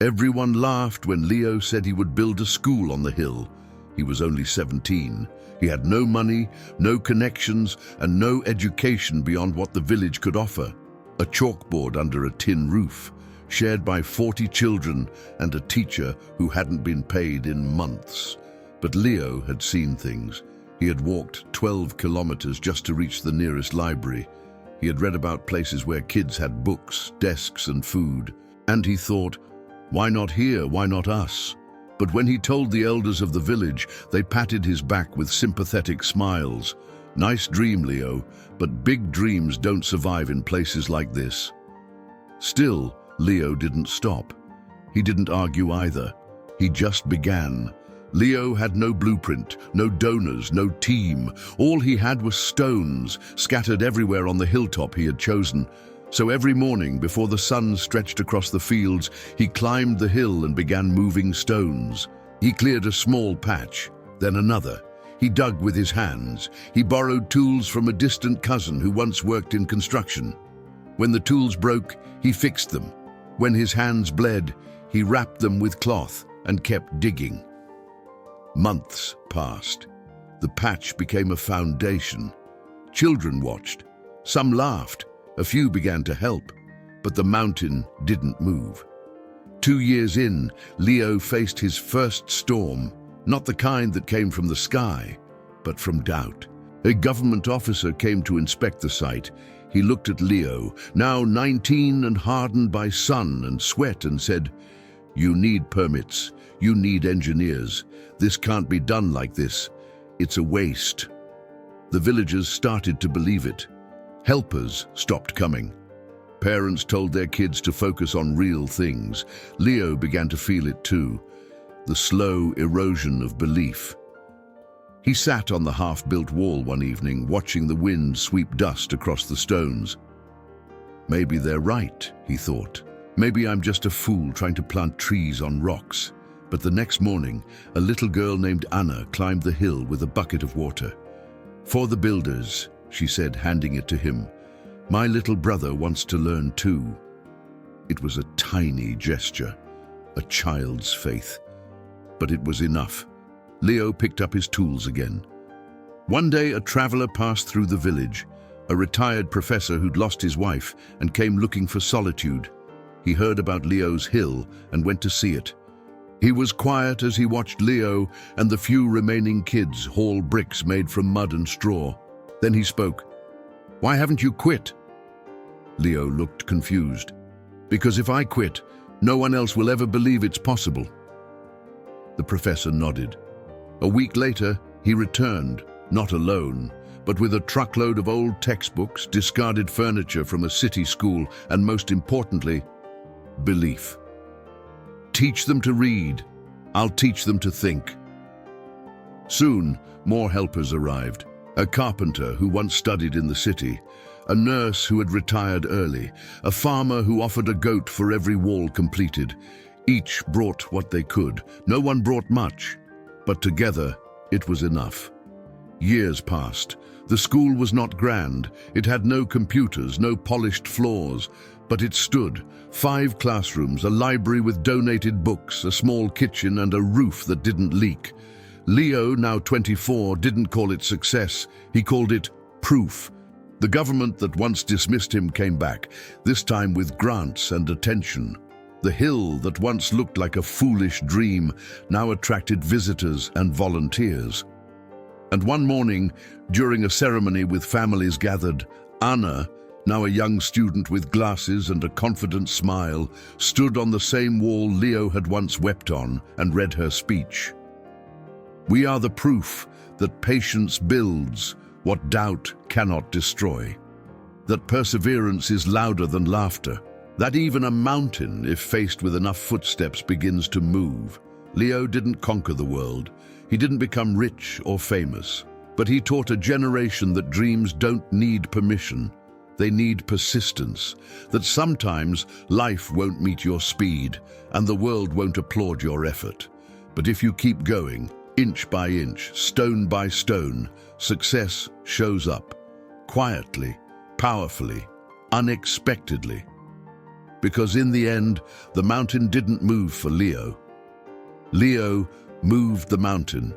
Everyone laughed when Leo said he would build a school on the hill. He was only 17. He had no money, no connections, and no education beyond what the village could offer. A chalkboard under a tin roof, shared by 40 children and a teacher who hadn't been paid in months. But Leo had seen things. He had walked 12 kilometers just to reach the nearest library. He had read about places where kids had books, desks, and food. And he thought, why not here? Why not us? But when he told the elders of the village, they patted his back with sympathetic smiles. Nice dream, Leo, but big dreams don't survive in places like this. Still, Leo didn't stop. He didn't argue either. He just began. Leo had no blueprint, no donors, no team. All he had was stones, scattered everywhere on the hilltop he had chosen. So every morning, before the sun stretched across the fields, he climbed the hill and began moving stones. He cleared a small patch, then another. He dug with his hands. He borrowed tools from a distant cousin who once worked in construction. When the tools broke, he fixed them. When his hands bled, he wrapped them with cloth and kept digging. Months passed. The patch became a foundation. Children watched. Some laughed. A few began to help, but the mountain didn't move. 2 years in, Leo faced his first storm, not the kind that came from the sky, but from doubt. A government officer came to inspect the site. He looked at Leo, now 19 and hardened by sun and sweat, and said, "You need permits. You need engineers. This can't be done like this. It's a waste." The villagers started to believe it. Helpers stopped coming. Parents told their kids to focus on real things. Leo began to feel it too, the slow erosion of belief. He sat on the half-built wall one evening, watching the wind sweep dust across the stones. Maybe they're right, he thought. Maybe I'm just a fool trying to plant trees on rocks. But the next morning, a little girl named Anna climbed the hill with a bucket of water. "For the builders," she said, handing it to him. "My little brother wants to learn too." It was a tiny gesture, a child's faith. But it was enough. Leo picked up his tools again. One day, a traveler passed through the village, a retired professor who'd lost his wife and came looking for solitude. He heard about Leo's hill and went to see it. He was quiet as he watched Leo and the few remaining kids haul bricks made from mud and straw. Then he spoke. "Why haven't you quit?" Leo looked confused. "Because if I quit, no one else will ever believe it's possible." The professor nodded. A week later, he returned, not alone, but with a truckload of old textbooks, discarded furniture from a city school, and most importantly, belief. "Teach them to read. I'll teach them to think." Soon, more helpers arrived. A carpenter who once studied in the city, a nurse who had retired early, a farmer who offered a goat for every wall completed. Each brought what they could. No one brought much, but together it was enough. Years passed. The school was not grand. It had no computers, no polished floors, but it stood. 5 classrooms, a library with donated books, a small kitchen, and a roof that didn't leak. Leo, now 24, didn't call it success. He called it proof. The government that once dismissed him came back, this time with grants and attention. The hill that once looked like a foolish dream now attracted visitors and volunteers. And one morning, during a ceremony with families gathered, Anna, now a young student with glasses and a confident smile, stood on the same wall Leo had once wept on and read her speech. "We are the proof that patience builds what doubt cannot destroy, that perseverance is louder than laughter, that even a mountain, if faced with enough footsteps, begins to move." Leo didn't conquer the world. He didn't become rich or famous, but he taught a generation that dreams don't need permission. They need persistence, that sometimes life won't meet your speed and the world won't applaud your effort. But if you keep going, inch by inch, stone by stone, success shows up, quietly, powerfully, unexpectedly. because in the end, the mountain didn't move for Leo. Leo moved the mountain.